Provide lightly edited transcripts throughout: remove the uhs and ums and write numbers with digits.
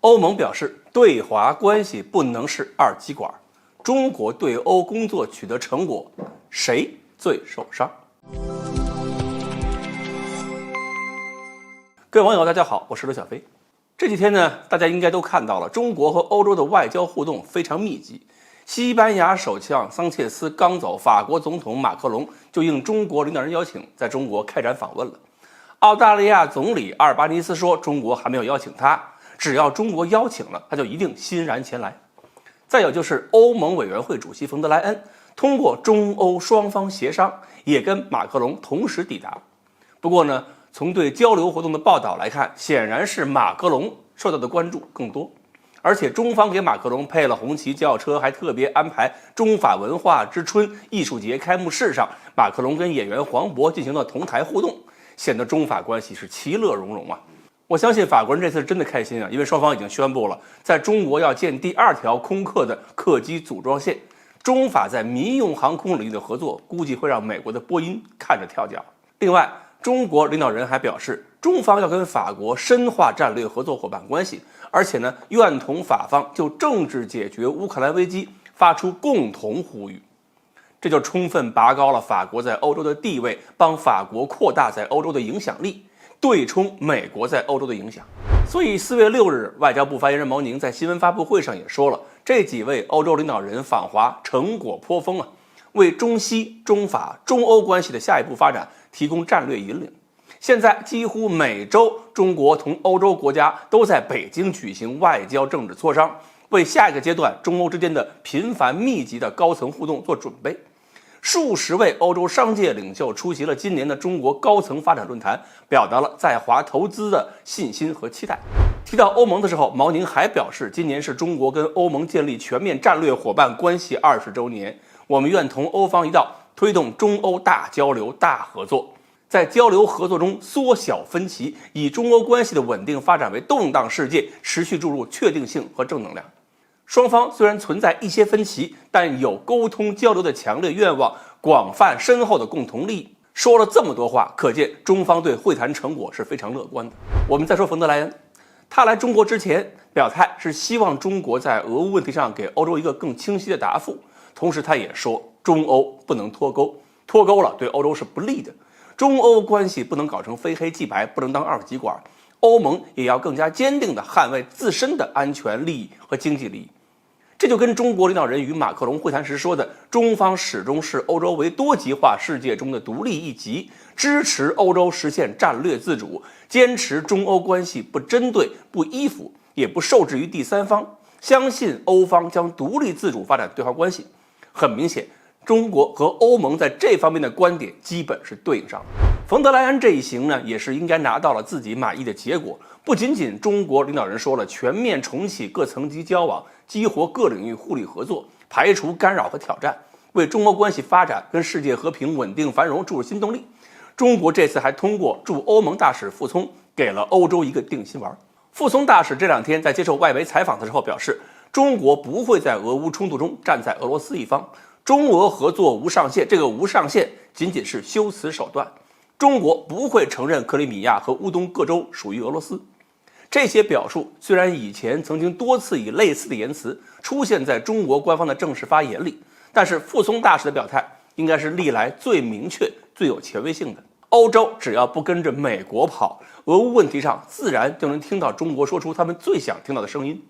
欧盟表示，对华关系不能是二极管，中国对欧工作取得成果，谁最受伤？各位网友大家好，我是刘小飞。这几天呢，大家应该都看到了，中国和欧洲的外交互动非常密集。西班牙首相桑切斯刚走，法国总统马克龙就应中国领导人邀请，在中国开展访问了。澳大利亚总理阿尔巴尼斯说，中国还没有邀请他，只要中国邀请了，他就一定欣然前来。再有就是欧盟委员会主席冯德莱恩通过中欧双方协商，也跟马克龙同时抵达。不过呢，从对交流活动的报道来看，显然是马克龙受到的关注更多。而且中方给马克龙配了红旗轿车，还特别安排中法文化之春艺术节开幕式上，马克龙跟演员黄渤进行了同台互动，显得中法关系是其乐融融啊。我相信法国人这次真的开心啊，因为双方已经宣布了，在中国要建第2条空客的客机组装线，中法在民用航空领域的合作，估计会让美国的波音看着跳脚。另外，中国领导人还表示，中方要跟法国深化战略合作伙伴关系，而且呢，愿同法方就政治解决乌克兰危机发出共同呼吁。这就充分拔高了法国在欧洲的地位，帮法国扩大在欧洲的影响力，对冲美国在欧洲的影响。所以4月6日，外交部发言人毛宁在新闻发布会上也说了，这几位欧洲领导人访华成果颇丰啊，为中西、中法、中欧关系的下一步发展提供战略引领。现在几乎每周，中国同欧洲国家都在北京举行外交政治磋商，为下一个阶段中欧之间的频繁密集的高层互动做准备。数十位欧洲商界领袖出席了今年的中国高层发展论坛，表达了在华投资的信心和期待。提到欧盟的时候，毛宁还表示，今年是中国跟欧盟建立全面战略伙伴关系20周年，我们愿同欧方一道推动中欧大交流、大合作，在交流合作中缩小分歧，以中欧关系的稳定发展为动荡世界持续注入确定性和正能量。双方虽然存在一些分歧，但有沟通交流的强烈愿望，广泛深厚的共同利益。说了这么多话，可见中方对会谈成果是非常乐观的。我们再说冯德莱恩，他来中国之前表态是希望中国在俄乌问题上给欧洲一个更清晰的答复，同时他也说中欧不能脱钩，脱钩了对欧洲是不利的。中欧关系不能搞成非黑即白，不能当二极管，欧盟也要更加坚定地捍卫自身的安全利益和经济利益。这就跟中国领导人与马克龙会谈时说的，中方始终视欧洲为多极化世界中的独立一极，支持欧洲实现战略自主，坚持中欧关系不针对、不依附，也不受制于第三方，相信欧方将独立自主发展对华关系。很明显，中国和欧盟在这方面的观点基本是对应上的。冯德莱恩这一行呢，也是应该拿到了自己满意的结果。不仅仅中国领导人说了全面重启各层级交往，激活各领域互利合作，排除干扰和挑战，为中欧关系发展跟世界和平稳定繁荣注入新动力。中国这次还通过驻欧盟大使傅聪，给了欧洲一个定心丸。傅聪大使这2天在接受外媒采访的时候表示，中国不会在俄乌冲突中站在俄罗斯一方，中俄合作无上限，这个无上限仅仅是修辞手段。中国不会承认克里米亚和乌东各州属于俄罗斯。这些表述虽然以前曾经多次以类似的言辞出现在中国官方的正式发言里，但是傅聪大使的表态应该是历来最明确、最有权威性的。欧洲只要不跟着美国跑，俄乌问题上自然就能听到中国说出他们最想听到的声音。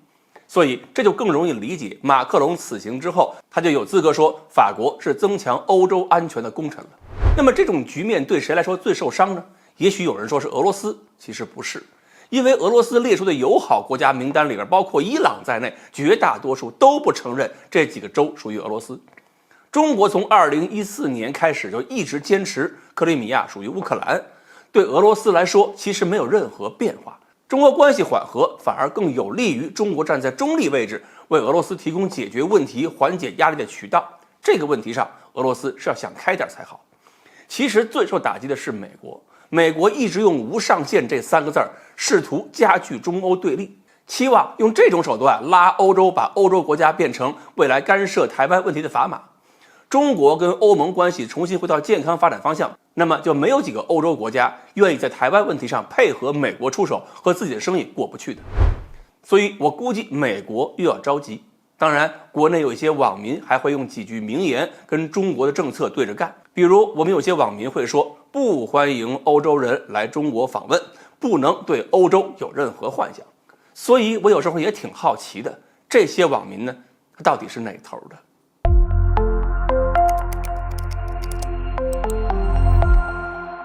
所以这就更容易理解，马克龙此行之后，他就有资格说法国是增强欧洲安全的功臣了。那么这种局面对谁来说最受伤呢？也许有人说是俄罗斯，其实不是，因为俄罗斯列出的友好国家名单里边，包括伊朗在内，绝大多数都不承认这几个州属于俄罗斯。中国从2014年开始就一直坚持克里米亚属于乌克兰，对俄罗斯来说其实没有任何变化。中俄关系缓和反而更有利于中国站在中立位置，为俄罗斯提供解决问题、缓解压力的渠道。这个问题上，俄罗斯是要想开点才好。其实最受打击的是美国，美国一直用无上限这3个字试图加剧中欧对立，期望用这种手段拉欧洲，把欧洲国家变成未来干涉台湾问题的砝码。中国跟欧盟关系重新回到健康发展方向，那么就没有几个欧洲国家愿意在台湾问题上配合美国出手，和自己的生意过不去的。所以我估计美国又要着急。当然，国内有一些网民还会用几句名言跟中国的政策对着干。比如，我们有些网民会说，不欢迎欧洲人来中国访问，不能对欧洲有任何幻想。所以我有时候也挺好奇的，这些网民呢，他到底是哪头的？